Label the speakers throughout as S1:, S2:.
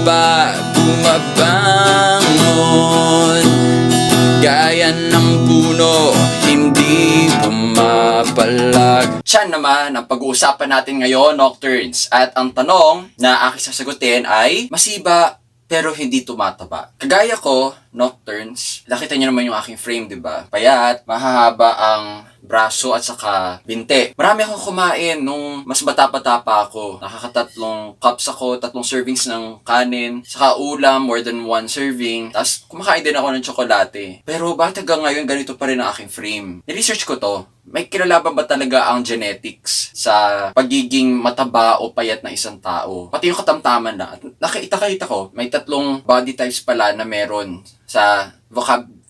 S1: ba bumabangon? Gaya ng puno, hindi pumapalag. Siya naman ang pag-uusapan natin ngayon, Nocturnes. At ang tanong na aking sasagutin ay, masiba pero hindi tumataba. Kagaya ko, Nocturnes, nakita niyo naman yung aking frame, di ba? Payat, mahahaba ang braso at saka binte. Marami akong kumain nung mas bata-bata pa ako. Nakakatatlong cups ako, 3 servings ng kanin, saka ulam, more than 1 serving. Tapos kumakain din ako ng tsokolate. Pero bakit hanggang ngayon ganito pa rin ang aking frame? Ni-research ko to. May kinalaban ba talaga ang genetics sa pagiging mataba o payat na isang tao? Pati yung katamtaman na. Nakita ko, may 3 body types pala na meron sa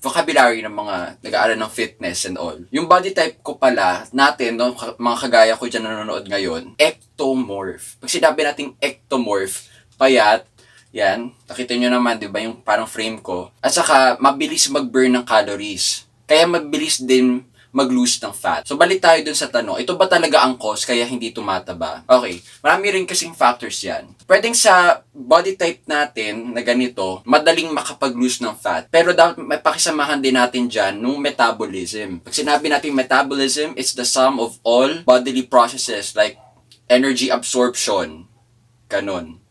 S1: vocabulary ng mga nag-aaral ng fitness and all. Yung body type ko pala, natin, no, mga kagaya ko dyan nanonood ngayon, ectomorph. Pag sinabi nating ectomorph, payat, yan, nakita nyo naman, di ba, yung parang frame ko. At saka, mabilis mag-burn ng calories. Kaya mabilis din mag-lose ng fat. So, balik tayo dun sa tanong, ito ba talaga ang cause kaya hindi tumataba? Okay, marami rin kasing factors yan. Pwedeng sa body type natin na ganito, madaling makapag-lose ng fat. Pero dapat may pakisamahan din natin dyan nung metabolism. Pag sinabi natin metabolism, it's the sum of all bodily processes like energy absorption, ganun.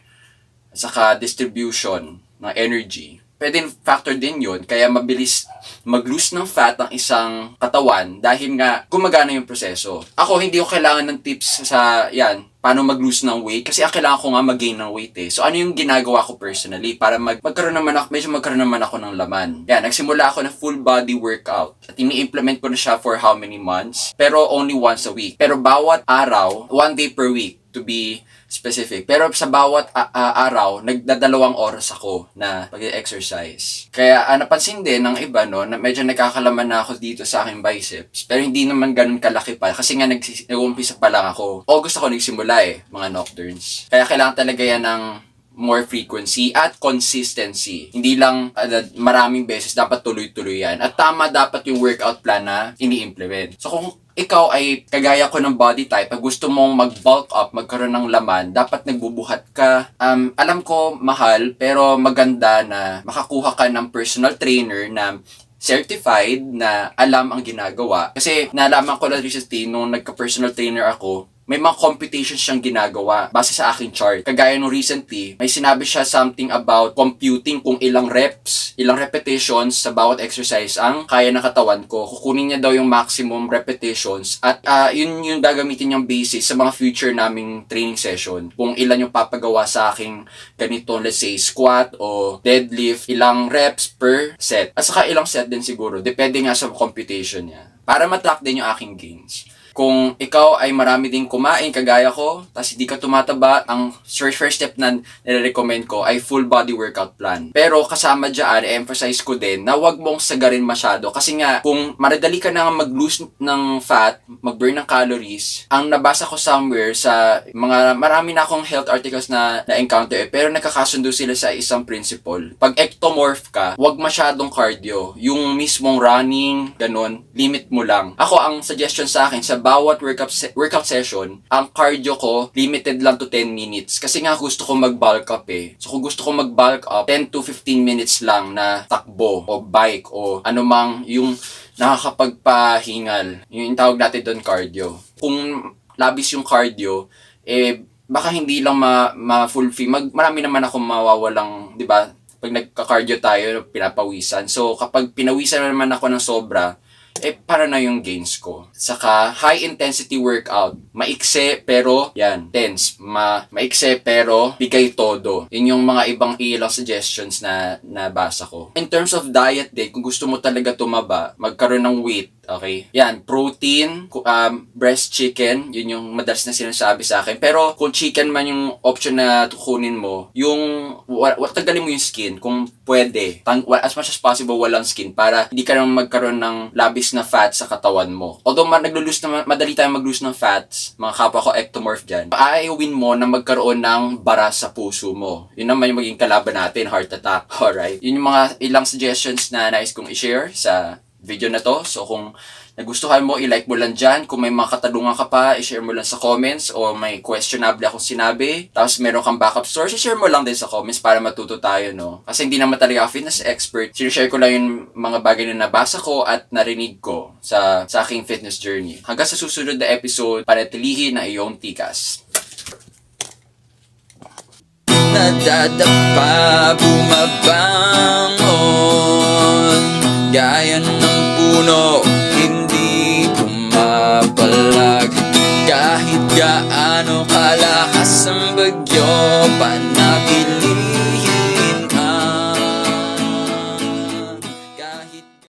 S1: At saka distribution ng energy. Pwedeng factor din yun, kaya mabilis mag-lose ng fat ang isang katawan dahil nga gumagana yung proseso. Ako, hindi ko kailangan ng tips sa, paano mag-lose ng weight kasi ang kailangan ko nga mag-gain ng weight eh. So, ano yung ginagawa ko personally para magkaroon naman ako ng laman. Nagsimula ako ng full body workout at ini-implement ko na siya for how many months? Pero only once a week. Pero bawat araw, 1 day per week to be specific. Pero sa bawat araw, nagdadalawang oras ako na pag-exercise. Kaya napansin din ng iba na medyo nagkakalaman na ako dito sa aking biceps. Pero hindi naman ganun kalaki pa kasi nga nag-uumpisa pa lang ako. August ako nagsimula mga Nocturnes. Kaya kailangan talaga yan ng more frequency at consistency. Hindi lang maraming beses, dapat tuloy-tuloy yan. At tama dapat yung workout plan na ini-implement. So kung ikaw ay kagaya ko ng body type, pag gusto mong mag-bulk up, magkaroon ng laman, dapat nagbubuhat ka. Alam ko mahal, pero maganda na makakuha ka ng personal trainer na certified na alam ang ginagawa. Kasi nalaman ko na recently nung nagka-personal trainer ako, may mga computations siyang ginagawa base sa aking chart. Kagaya nung recently, may sinabi siya something about computing kung ilang reps, ilang repetitions sa bawat exercise ang kaya ng katawan ko. Kukunin niya daw yung maximum repetitions at yun yung gagamitin niyang basis sa mga future naming training session. Kung ilan yung papagawa sa aking ganito, let's say squat o deadlift, ilang reps per set. At saka ilang set din siguro, depende nga sa computation niya. Para matrack din yung aking gains. Kung ikaw ay marami din kumain kagaya ko, tapos hindi ka tumataba, ang first step na nire-recommend ko ay full body workout plan. Pero kasama dyan, emphasize ko din na huwag mong sagarin masyado. Kasi nga, kung maradali ka na mag-lose ng fat, mag-burn ng calories, ang nabasa ko somewhere sa marami na akong health articles na encounter pero nakakasundo sila sa isang principle. Pag ectomorph ka, huwag masyadong cardio. Yung mismong running, ganun, limit mo lang. Ako, ang suggestion sa akin, sa bawat workout session, ang cardio ko, limited lang to 10 minutes. Kasi nga gusto ko mag-bulk up So kung gusto ko mag-bulk up, 10 to 15 minutes lang na takbo o bike o anumang yung nakakapagpahingal. Yung tawag natin doon cardio. Kung labis yung cardio, baka hindi lang ma-fulfill. Marami naman ako mawawalang, di ba? Pag nagka-cardio tayo, pinapawisan. So kapag pinawisan naman ako ng sobra, para na yung gains ko. Saka, high intensity workout. Maikse pero, tense. Maikse pero, bigay todo. Yun yung mga ilang suggestions na nabasa ko. In terms of diet din, kung gusto mo talaga tumaba, magkaroon ng weight, okay? Protein, breast chicken, yun yung madalas na sinasabi sa akin. Pero, kung chicken man yung option na tukunin mo, tagalin mo yung skin, kung pwede. As much as possible, walang skin, para hindi ka naman magkaroon ng labis na fat sa katawan mo. Although madali tayong mag-lose ng fats, mga kapwa ko ectomorph dyan, aayawin mo na magkaroon ng bara sa puso mo. Yun naman yung maging kalaban natin, heart attack. Alright? Yun yung mga ilang suggestions na nais kong i-share sa video na to. So kung nagustuhan mo, i-like mo lang dyan. Kung may mga katanungan ka pa, i-share mo lang sa comments o may questionable akong sinabi. Tapos meron kang backup source, i-share mo lang din sa comments para matuto tayo, no? Kasi hindi naman talaga ako fitness expert. Sinishare ko lang yung mga bagay na nabasa ko at narinig ko sa aking fitness journey. Hanggang sa susunod na episode, panatilihin na iyong tikas. Nadadapa, bumabangon, gaya ng puno, hindi pumapalag. Kahit gaano kalakas ang bagyo,